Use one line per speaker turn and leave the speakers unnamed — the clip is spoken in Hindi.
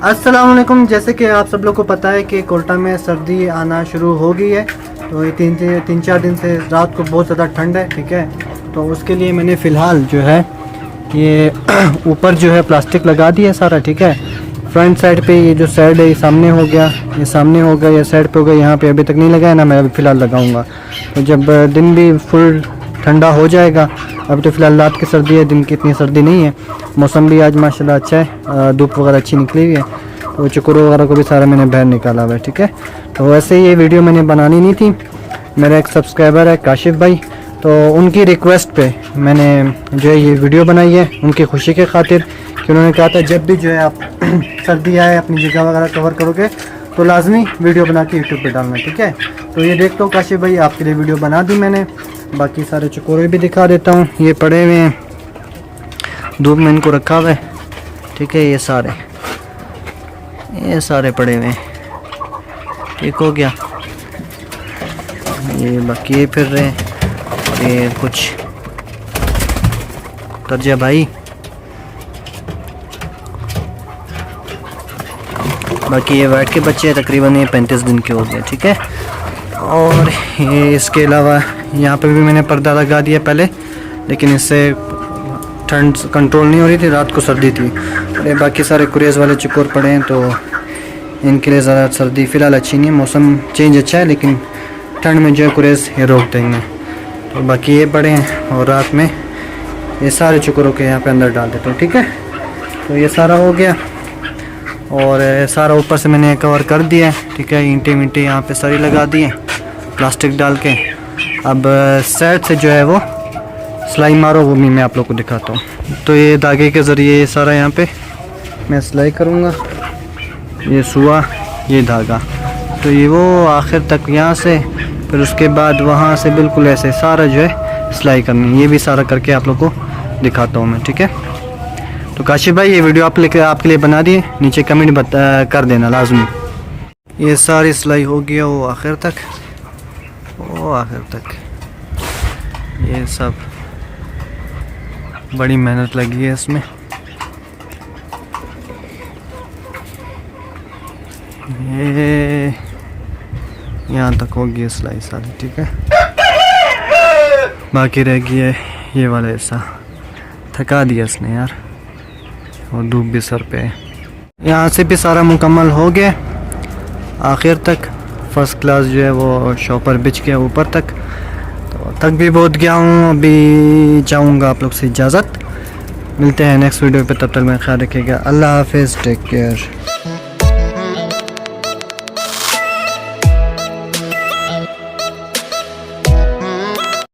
अस्सलाम वालेकुम। जैसे कि आप सब लोग को पता है कि कोल्टा में सर्दी आना शुरू हो गई है। तो ये तीन चार दिन से रात को बहुत ज़्यादा ठंड है, ठीक है। तो उसके लिए मैंने फ़िलहाल जो है ये ऊपर जो है प्लास्टिक लगा दिया सारा, ठीक है। फ्रंट साइड पे ये जो साइड है ये सामने हो गया, ये सामने हो गया, ये साइड पे हो गया, यहाँ पे अभी तक नहीं लगाया ना, मैं अभी फ़िलहाल लगाऊंगा। तो जब दिन भी फुल ठंडा हो जाएगा, अभी तो फ़िलहाल रात की सर्दी है, दिन की इतनी सर्दी नहीं है। मौसम भी आज माशाल्लाह अच्छा है, धूप वगैरह अच्छी निकली हुई है। तो चुकुर वगैरह को भी सारा मैंने बाहर निकाला हुआ है, ठीक है। तो वैसे ये वीडियो मैंने बनानी नहीं थी, मेरा एक सब्सक्राइबर है काशिफ भाई, तो उनकी रिक्वेस्ट पे मैंने जो है ये वीडियो बनाई है, उनकी खुशी के खातिर कि उन्होंने कहा था जब भी जो है आप सर्दी आए अपनी जगह वगैरह कवर करोगे तो लाजमी वीडियो बना के यूट्यूब पे डालना, ठीक है। तो ये देख लो काशिफ भाई, आपके लिए वीडियो बना दी मैंने। बाकी सारे चकोरे भी दिखा देता हूँ, ये पड़े हुए हैं, धूप में इनको रखा हुआ है, ठीक है। ये सारे पड़े हुए हैं, ठीक हो गया। ये बाकी ये फिर रहे हैं, ये कुछ तरजा भाई, बाकी ये वाइट के बच्चे तकरीबन ये 35 दिन के हो गए, ठीक है। और ये इसके अलावा यहाँ पे भी मैंने पर्दा लगा दिया पहले, लेकिन इससे ठंड कंट्रोल नहीं हो रही थी, रात को सर्दी थी। और ये बाकी सारे कुरेज़ वाले चकोर पड़े हैं, तो इनके लिए ज़्यादा सर्दी फ़िलहाल अच्छी नहीं है। मौसम चेंज अच्छा है, लेकिन ठंड में जो है कुरेज़ ये रोक देंगे। तो बाकी ये पड़े हैं, और रात में ये सारे चकोरों के यहाँ पे अंदर डाल देते हैं, ठीक है। तो ये सारा हो गया, और सारा ऊपर से मैंने कवर कर दिया है, ठीक है। ईंटें वींटें यहाँ पे सारी लगा दी हैं प्लास्टिक डाल के। अब साइड से जो है वो सिलाई मारो, वो भी मैं आप लोग को दिखाता हूँ। तो ये धागे के ज़रिए ये सारा यहाँ पे मैं सिलाई करूँगा, ये सुआ, ये धागा, तो ये वो आखिर तक यहाँ से, फिर उसके बाद वहाँ से बिल्कुल ऐसे सारा जो है सिलाई करनी। ये भी सारा करके आप लोग को दिखाता हूँ मैं, ठीक है। तो काशिफ भाई ये वीडियो आपके लिए बना दिए, नीचे कमेंट कर देना लाजमी। ये सारी सिलाई हो गया वो आखिर तक, ये सब बड़ी मेहनत लगी है इसमें। ये यहाँ तक हो गई सिलाई सारी, ठीक है। बाकी रह गई है ये वाला हिस्सा, थका दिया इसने यार, और धूप भी सर पे है। यहाँ से भी सारा मुकम्मल हो गया आखिर तक, फर्स्ट क्लास जो है वो शॉपर बिछ गया ऊपर तक। तो थक भी बहुत गया हूँ, अभी जाऊँगा आप लोग से इजाज़त। मिलते हैं नेक्स्ट वीडियो पे, तब तक मैं ख्याल रखिएगा। अल्लाह हाफिज़, टेक केयर।